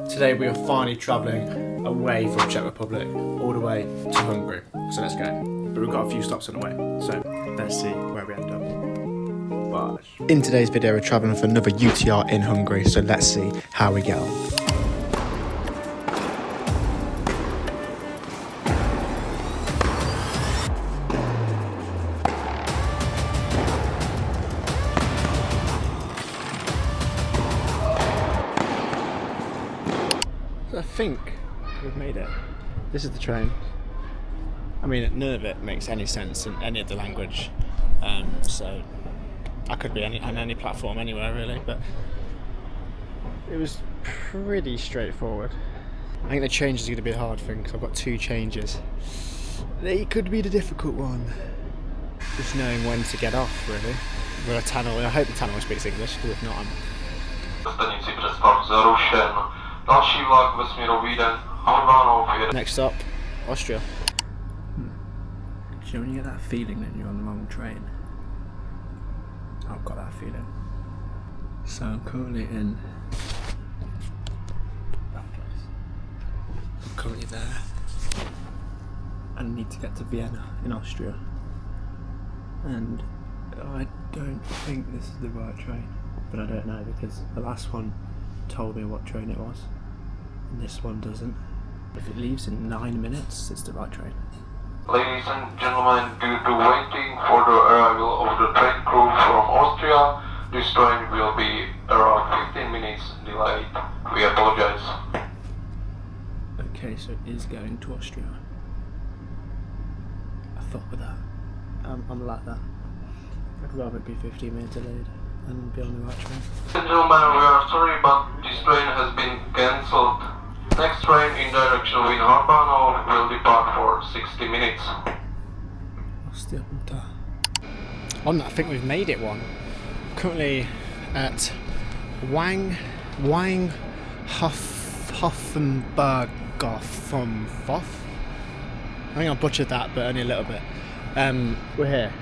Today we are finally travelling away from Czech Republic, all the way to Hungary. So let's go. But we've got a few stops on the way, so let's see where we end up. But in today's video we're travelling for another UTR in Hungary, so let's see how we get on. I think we've made it. This is the train. I mean, none of it makes any sense in any of the language, so I could be on any platform anywhere really, but it was pretty straightforward. I think the change is going to be the hard thing because I've got two changes. They could be the difficult one. Just knowing when to get off really. With a Tannoy, I hope the Tannoy speaks English, because if not Next stop, Austria. Do you know when you get that feeling that you're on the wrong train? I've got that feeling. So I'm currently in that place. I'm currently there. I need to get to Vienna in Austria. And I don't think this is the right train. But I don't know because the last one told me what train it was. And this one doesn't. If it leaves in 9 minutes, it's the right train. Ladies and gentlemen, due to waiting for the arrival of the train crew from Austria, this train will be around 15 minutes delayed. We apologize. Okay, so it is going to Austria. I thought with that. I'm like that. I'd rather it be 15 minutes delayed and be on the right train. Ladies and gentlemen, we are sorry, but this train has been cancelled. Next train in direction of Harbano will depart for 60 minutes. On that, I think we've made it one. Currently at Hoffenberg from Foth. I think I butchered that, but only a little bit. We're here.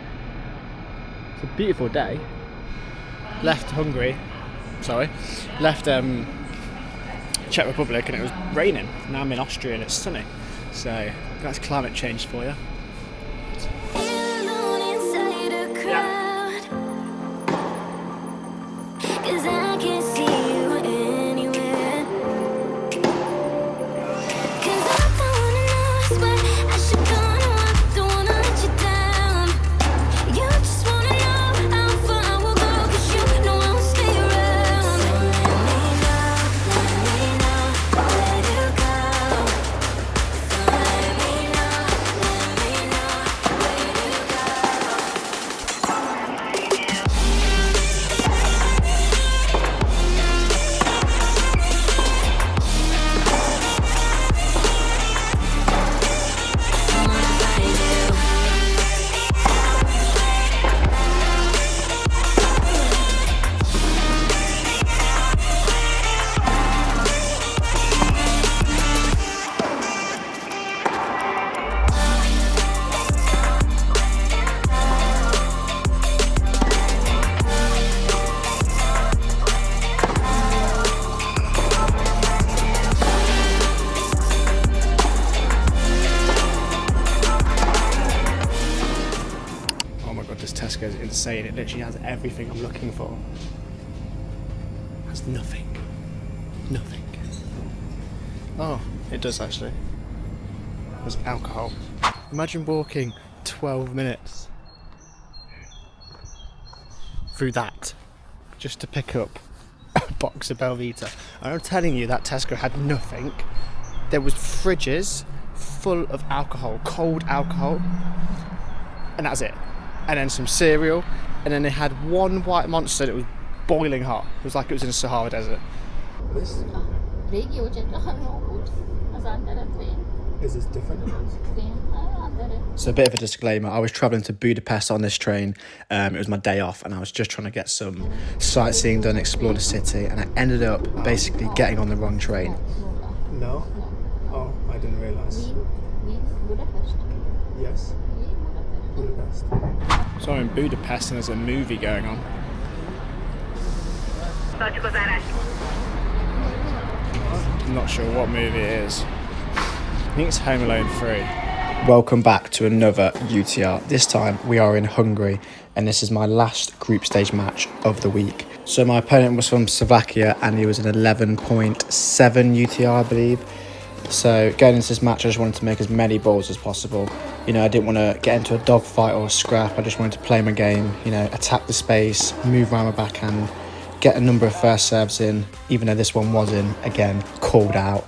It's a beautiful day. Left Czech Republic and it was raining. Now I'm in Austria and it's sunny. So that's climate change for you. Tesco's insane. It literally has everything I'm looking for. It has nothing. Nothing. Oh, it does actually. There's alcohol. Imagine walking 12 minutes through that just to pick up a box of Belvita. And I'm telling you that Tesco had nothing. There was fridges full of alcohol, cold alcohol, and that's it. And then some cereal, and then they had one white monster that was boiling hot. It was like it was in the Sahara Desert. Is this different? So a bit of a disclaimer, I was travelling to Budapest on this train. It was my day off and I was just trying to get some sightseeing done, explore the city, and I ended up basically getting on the wrong train. No? Oh, I didn't realise. Budapest. Yes? Budapest. So I'm in Budapest and there's a movie going on. I'm not sure what movie it is. I think it's Home Alone 3. Welcome back to another UTR. This time we are in Hungary, and this is my last group stage match of the week. So my opponent was from Slovakia, and he was an 11.7 UTR, I believe. So going into this match, I just wanted to make as many balls as possible. You know, I didn't want to get into a dogfight or a scrap. I just wanted to play my game, you know, attack the space, move around my backhand, get a number of first serves in, even though this one was in, again, called out.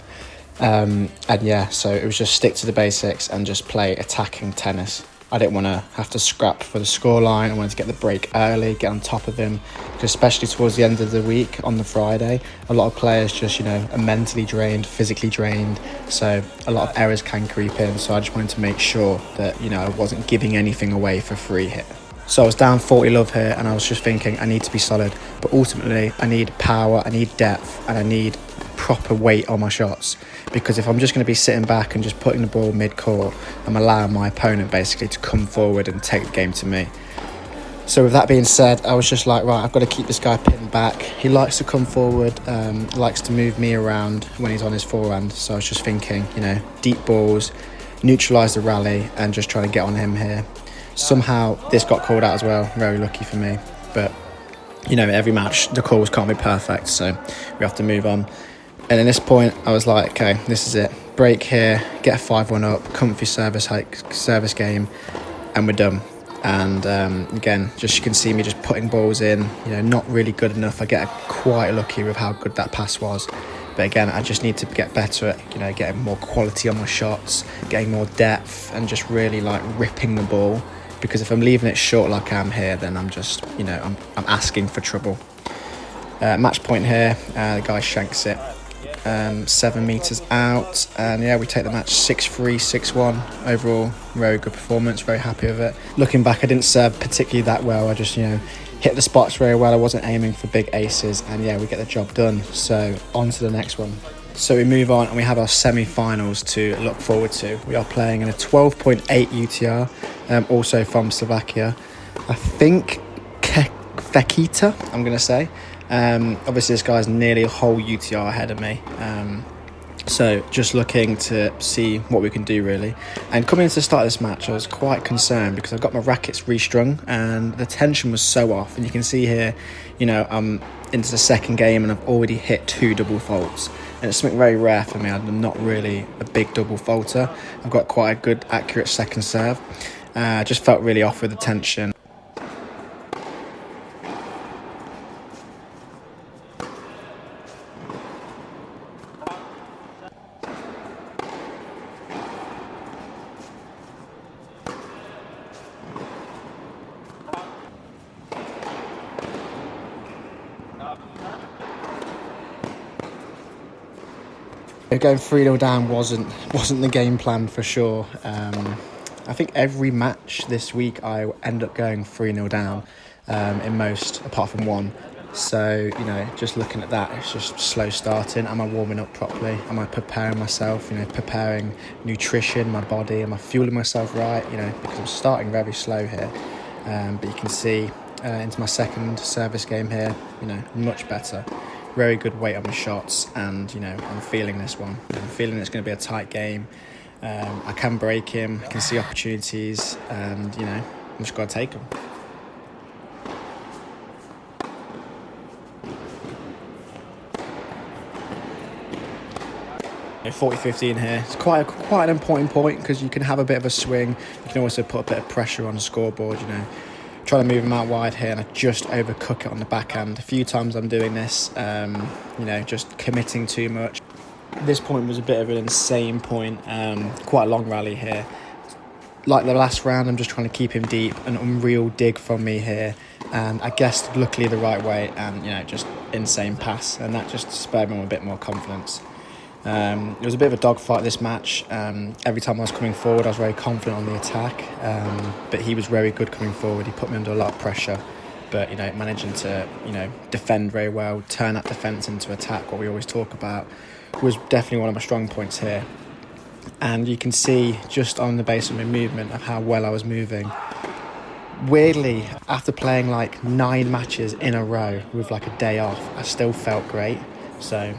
And yeah, so it was just stick to the basics and just play attacking tennis. I didn't want to have to scrap for the scoreline. I wanted to get the break early, get on top of him, because especially towards the end of the week on the Friday, a lot of players just, you know, are mentally drained, physically drained, so a lot of errors can creep in. So I just wanted to make sure that, you know, I wasn't giving anything away for free here. So I was down 40 love here, and I was just thinking I need to be solid, but ultimately I need power, I need depth, and I need proper weight on my shots, because if I'm just going to be sitting back and just putting the ball mid-court, I'm allowing my opponent basically to come forward and take the game to me. So with that being said, I was just like, right, I've got to keep this guy pinned back. He likes to come forward, likes to move me around when he's on his forehand. So I was just thinking, you know, deep balls, neutralise the rally, and just trying to get on him here. Somehow this got called out as well, very lucky for me. But, you know, every match the calls can't be perfect, so we have to move on. And at this point, I was like, okay, this is it. Break here, get a 5-1 up, comfy service game, and we're done. And again, just you can see me just putting balls in, you know, not really good enough. I get quite lucky with how good that pass was. But again, I just need to get better at, you know, getting more quality on my shots, getting more depth, and just really like ripping the ball. Because if I'm leaving it short like I am here, then I'm just, you know, I'm asking for trouble. Match point here, the guy shanks it 7 metres out, and yeah, we take the match 6-3, 6-1 overall. Very good performance, very happy with it. Looking back, I didn't serve particularly that well. I just, you know, hit the spots very well. I wasn't aiming for big aces, and yeah, we get the job done. So on to the next one. So we move on, and we have our semi-finals to look forward to. We are playing in a 12.8 UTR, also from Slovakia. I think Fekita, I'm going to say. Obviously this guy's nearly a whole UTR ahead of me. So just looking to see what we can do really. And coming into the start of this match, I was quite concerned because I've got my rackets restrung and the tension was so off. And you can see here, you know, I'm into the second game and I've already hit 2 double faults. And it's something very rare for me. I'm not really a big double faulter. I've got quite a good accurate second serve. Just felt really off with the tension. Going 3-0 down wasn't the game plan for sure. I think every match this week I end up going 3-0 down in most, apart from one. So, you know, just looking at that, it's just slow starting. Am I warming up properly? Am I preparing myself, you know, preparing nutrition, my body? Am I fueling myself right? You know, because I'm starting very slow here. But you can see into my second service game here, you know, much better. Very good weight on my shots, and you know, I'm feeling this one. I'm feeling it's going to be a tight game. I can break him, I can see opportunities, and you know, I'm just got to take them. 40-15 here. It's quite an important point because you can have a bit of a swing. You can also put a bit of pressure on the scoreboard, you know. Trying to move him out wide here, and I just overcook it on the backhand. A few times I'm doing this, you know, just committing too much. This point was a bit of an insane point, quite a long rally here. Like the last round, I'm just trying to keep him deep, an unreal dig from me here, and I guessed luckily the right way, and you know, just insane pass, and that just spurred me on a bit more confidence. It was a bit of a dogfight this match. Every time I was coming forward, I was very confident on the attack, but he was very good coming forward. He put me under a lot of pressure, but you know, managing to, you know, defend very well, turn that defence into attack, what we always talk about, was definitely one of my strong points here. And you can see just on the base of my movement of how well I was moving. Weirdly, after playing like 9 matches in a row with like a day off, I still felt great. So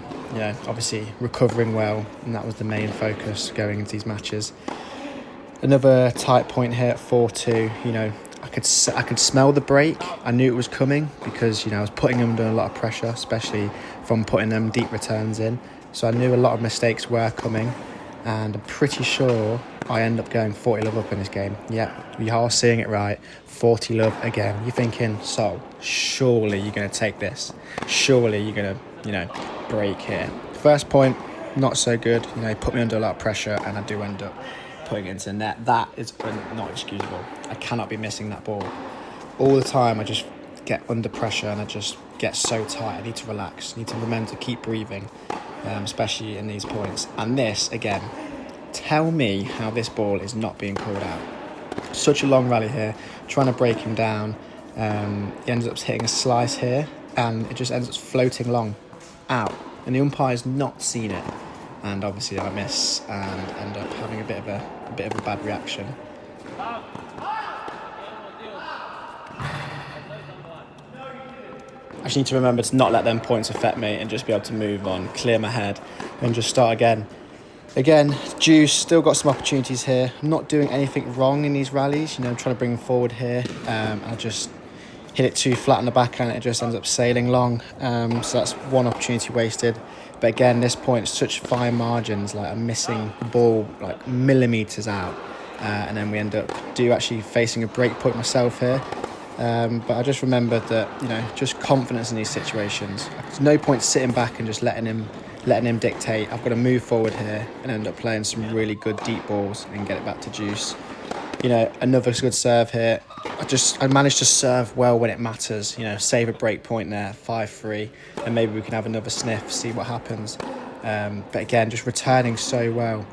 obviously recovering well, and that was the main focus going into these matches. Another tight point here at 4-2. I could smell the break. I knew it was coming because I was putting them under a lot of pressure, especially from putting them deep returns in. So I knew a lot of mistakes were coming, and I'm pretty sure I end up going 40 love up in this game. Yep, you are seeing it right. 40 love again. You're thinking, Sol, surely you're going to take this. Surely you're going to, break here. First point, not so good. Put me under a lot of pressure, and I do end up putting it into the net. That is not excusable. I cannot be missing that ball. All the time I just get under pressure and I just get so tight. I need to relax. I need to remember to keep breathing, especially in these points. And this, again, tell me how this ball is not being called out. Such a long rally here, trying to break him down. He ends up hitting a slice here, and it just ends up floating long out. And the umpire's not seen it. And obviously I miss and end up having a bit of a bad reaction. I just need to remember to not let them points affect me and just be able to move on, clear my head, and just start again. Again, Juice, still got some opportunities here. I'm not doing anything wrong in these rallies. I'm trying to bring them forward here. I just hit it too flat on the backhand. It just ends up sailing long. So that's one opportunity wasted. But again, this point, such fine margins. Like I'm missing the ball like millimetres out. And then we end up actually facing a break point myself here. But I just remembered that, just confidence in these situations. There's no point sitting back and just letting him dictate. I've got to move forward here and end up playing some really good deep balls and get it back to Juice. Another good serve here. I managed to serve well when it matters. Save a break point there, 5-3, and maybe we can have another sniff, see what happens. But again, just returning so well.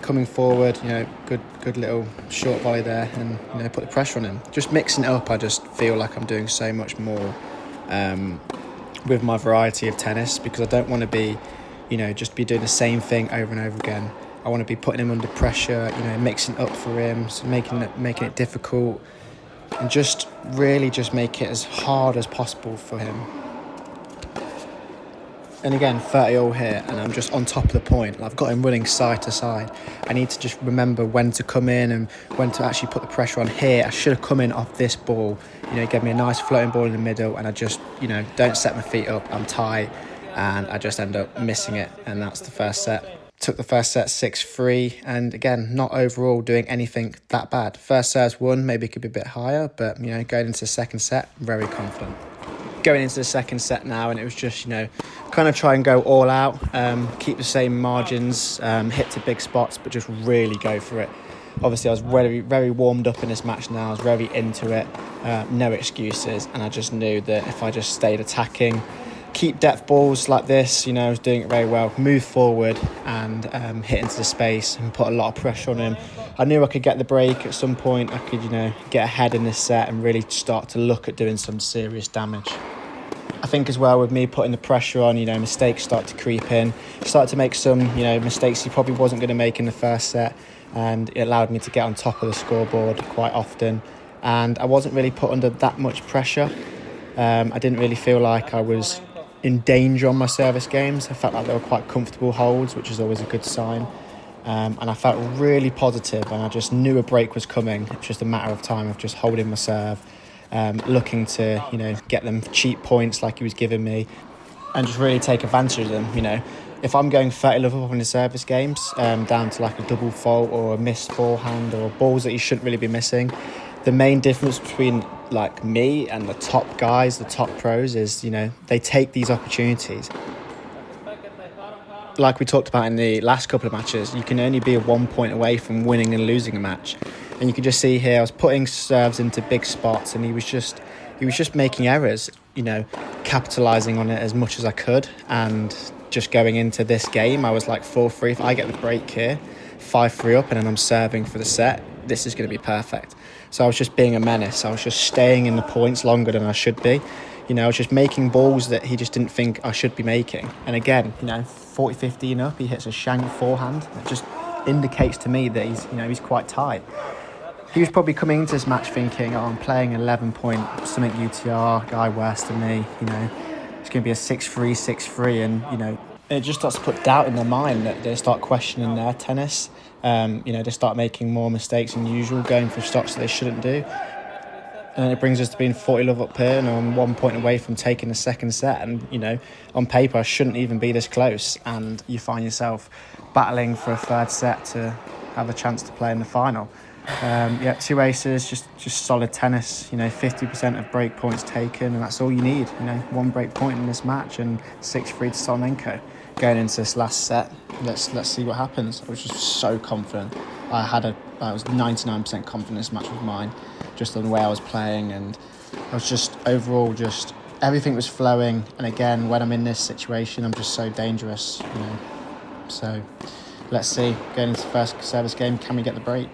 Coming forward, good little short volley there, and put the pressure on him. Just mixing it up, I just feel like I'm doing so much more with my variety of tennis, because I don't want to be, just be doing the same thing over and over again. I want to be putting him under pressure, mixing up for him, so making it difficult, and just really just make it as hard as possible for him. And again, 30 all here, and I'm just on top of the point. I've got him running side to side. I need to just remember when to come in and when to actually put the pressure on here. I should have come in off this ball, give me a nice floating ball in the middle, and I just, don't set my feet up. I'm tight, and I just end up missing it, and that's the first set. Took the first set 6-3, and again, not overall doing anything that bad. First serve's won, maybe it could be a bit higher, but, going into the second set, very confident. Going into the second set now, and it was just, kind of try and go all out, keep the same margins, hit to big spots, but just really go for it. Obviously, I was very, very warmed up in this match now. I was very into it, no excuses, and I just knew that if I just stayed attacking, keep depth balls like this, I was doing it very well, move forward and hit into the space and put a lot of pressure on him. I knew I could get the break at some point. I could, get ahead in this set and really start to look at doing some serious damage. I think as well with me putting the pressure on, mistakes start to creep in. Started to make some, mistakes he probably wasn't going to make in the first set, and it allowed me to get on top of the scoreboard quite often. And I wasn't really put under that much pressure. I didn't really feel like I was in danger on my service games. I felt like they were quite comfortable holds, which is always a good sign. And I felt really positive, and I just knew a break was coming. It was just a matter of time of just holding my serve, looking to, get them cheap points like he was giving me, and just really take advantage of them. If I'm going 30 love up in the service games, down to like a double fault or a missed forehand or balls that you shouldn't really be missing, the main difference between like me and the top guys, the top pros, is, they take these opportunities. Like we talked about in the last couple of matches, you can only be 1 point away from winning and losing a match. And you can just see here, I was putting serves into big spots, and he was just making errors, capitalising on it as much as I could. And just going into this game, I was like 4-3. If I get the break here, 5-3 up, and then I'm serving for the set, this is going to be perfect. So I was just being a menace. I was just staying in the points longer than I should be. I was just making balls that he just didn't think I should be making. And again, 40-15 up, he hits a shank forehand. It just indicates to me that he's quite tight. He was probably coming into this match thinking, I'm playing 11 point something UTR, guy worse than me, it's going to be a 6-3, 6-3, and it just starts to put doubt in their mind that they start questioning their tennis. They start making more mistakes than usual, going for shots that they shouldn't do. And it brings us to being 40-love up here, and I'm 1 point away from taking the second set. And, on paper, I shouldn't even be this close. And you find yourself battling for a third set to have a chance to play in the final. 2 aces, just solid tennis. 50% of break points taken, and that's all you need. 1 break point in this match, and 6-3 to Solonenko. Going into this last set, let's see what happens. I was just so confident. I was 99% confident this match was mine, just on the way I was playing, and I was just overall everything was flowing. And again, when I'm in this situation, I'm just so dangerous. So let's see. Going into the first service game, can we get the break?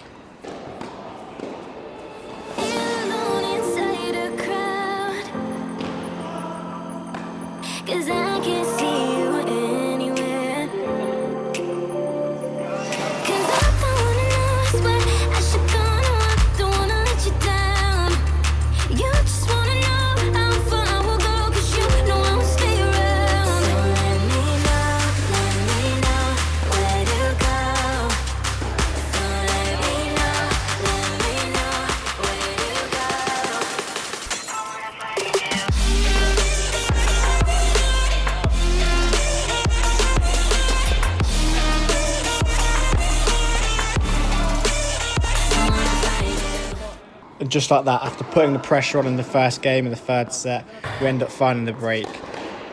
Just like that, after putting the pressure on in the first game of the third set, we end up finding the break.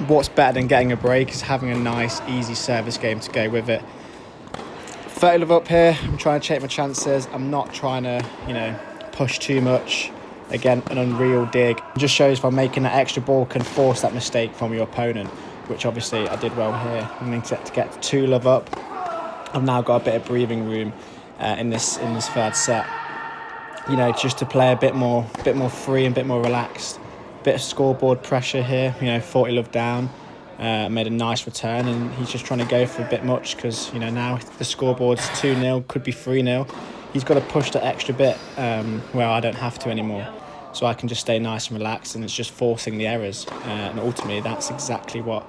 What's better than getting a break is having a nice, easy service game to go with it. 30-love up here, I'm trying to check my chances. I'm not trying to, push too much. Again, an unreal dig. It just shows by making that extra ball can force that mistake from your opponent, which obviously I did well here. I'm going to get 2-love up. I've now got a bit of breathing room in this third set. Just to play a bit more free and a bit more relaxed. Bit of scoreboard pressure here, 40-love down. Made a nice return, and he's just trying to go for a bit much because, now the scoreboard's 2-0, could be 3-0. He's got to push that extra bit where I don't have to anymore. So I can just stay nice and relaxed, and it's just forcing the errors. And ultimately, that's exactly what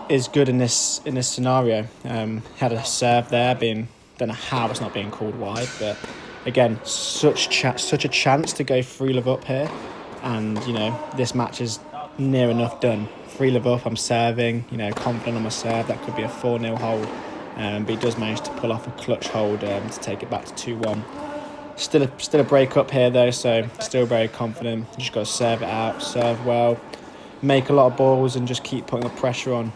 is good in this scenario. Had a serve there, don't know how it's not being called wide, but again, such a chance to go 3-love up here, and this match is near enough done. 3-love up, I'm serving, confident on my serve. That could be a 4-0 hold, but he does manage to pull off a clutch hold to take it back to 2-1. Still a break up here though, so still very confident. Just got to serve it out, serve well, make a lot of balls, and just keep putting the pressure on.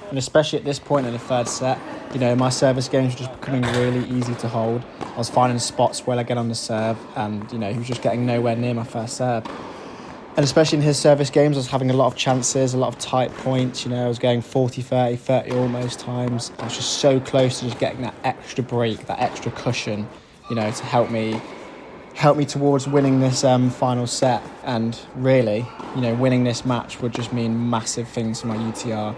And especially at this point in the third set, my service games were just becoming really easy to hold. I was finding spots where I get on the serve, and he was just getting nowhere near my first serve. And especially in his service games, I was having a lot of chances, a lot of tight points. I was going 40-30, 30 almost times. I was just so close to just getting that extra break, that extra cushion, to help me towards winning this final set. And really, winning this match would just mean massive things for my UTR.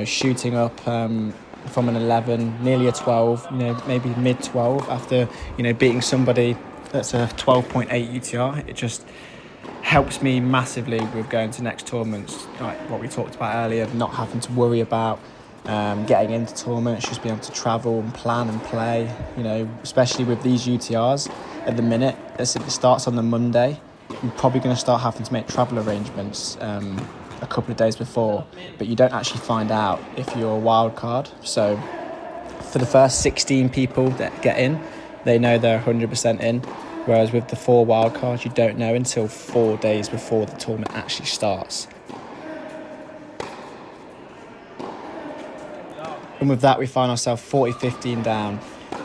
Shooting up from an 11, nearly a 12, maybe mid-12 after, beating somebody that's a 12.8 UTR. It just helps me massively with going to next tournaments, like what we talked about earlier, not having to worry about getting into tournaments, just being able to travel and plan and play, especially with these UTRs at the minute. As if it starts on the Monday, you're probably going to start having to make travel arrangements a couple of days before, but you don't actually find out if you're a wild card. So for the first 16 people that get in, they know they're 100% in, whereas with the 4 wild cards, you don't know until 4 days before the tournament actually starts. And with that, we find ourselves 40-15 down.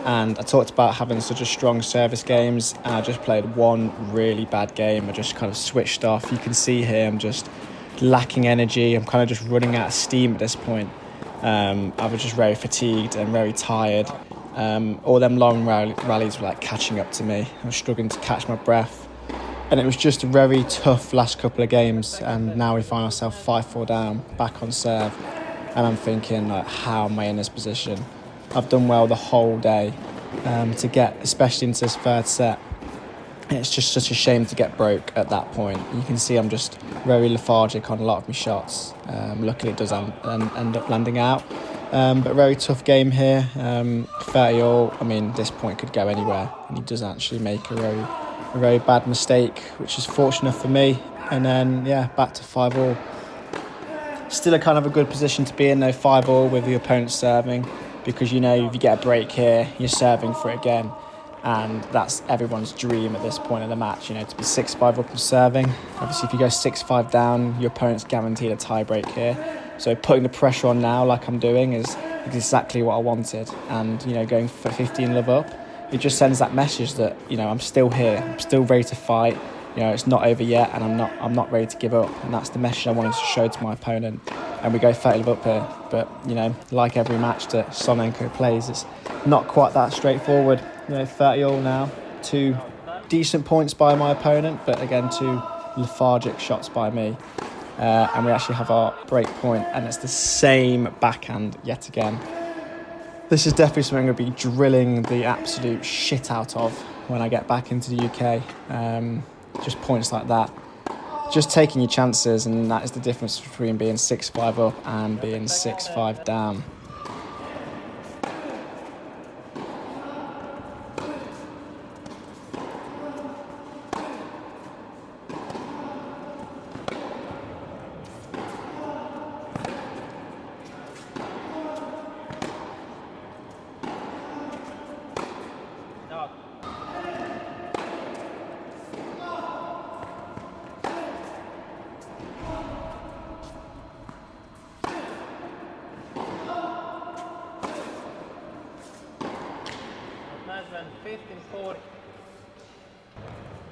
And I talked about having such a strong service games, and I just played one really bad game. I just kind of switched off. You can see here I'm just lacking energy. I'm kind of just running out of steam at this point. I was just very fatigued and very tired. All them long rallies were like catching up to me. I was struggling to catch my breath. And it was just a very tough last couple of games. And now we find ourselves 5-4 down, back on serve. And I'm thinking, like, how am I in this position? I've done well the whole day to get, especially into this third set. It's just such a shame to get broke at that point. You can see I'm just very lethargic on a lot of my shots. Luckily, it does end up landing out. But very tough game here. 30 all. I mean, this point could go anywhere, and he does actually make a very bad mistake, which is fortunate for me. And then, yeah, back to 5 all. Still a kind of a good position to be in, though, 5 all with your opponent serving, because, you know, if you get a break here, you're serving for it again. And that's everyone's dream at this point in the match, you know, to be 6-5 up and serving. Obviously, if you go 6-5 down, your opponent's guaranteed a tie break here. So putting the pressure on now, like I'm doing, is exactly what I wanted. And, you know, going for 15 love up, it just sends that message that, you know, I'm still here, I'm still ready to fight. You know, it's not over yet, and I'm not ready to give up. And that's the message I wanted to show to my opponent. And we go 30 love up here. But, you know, like every match that Sonenko plays, it's not quite that straightforward. You know, 30 all now. 2 decent points by my opponent, but again, 2 lethargic shots by me. And we actually have our break point, and it's the same backhand yet again. This is definitely something I'm going to be drilling the absolute shit out of when I get back into the UK. Just points like that. Just taking your chances, and that is the difference between being 6-5 up and being 6-5 down.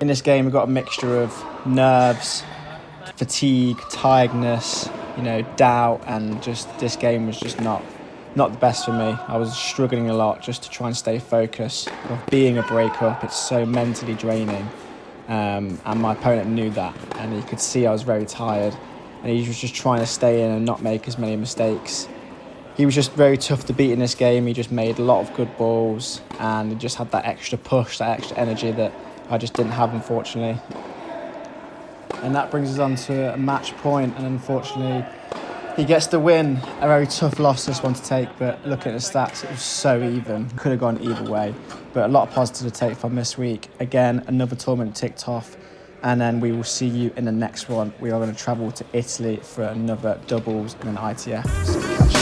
In this game, we've got a mixture of nerves, fatigue, tiredness, you know, doubt, and just this game was just not the best for me. I was struggling a lot just to try and stay focused. Of being a breakup, it's so mentally draining, and my opponent knew that, and he could see I was very tired, and he was just trying to stay in and not make as many mistakes. He was just very tough to beat in this game. He just made a lot of good balls, and he just had that extra push, that extra energy that I just didn't have, unfortunately. And that brings us on to a match point, and unfortunately he gets the win. A very tough loss, this one to take, but looking at the stats, it was so even. Could have gone either way, but a lot of positive to take from this week. Again, another tournament ticked off, and then we will see you in the next one. We are going to travel to Italy for another doubles and an ITF. So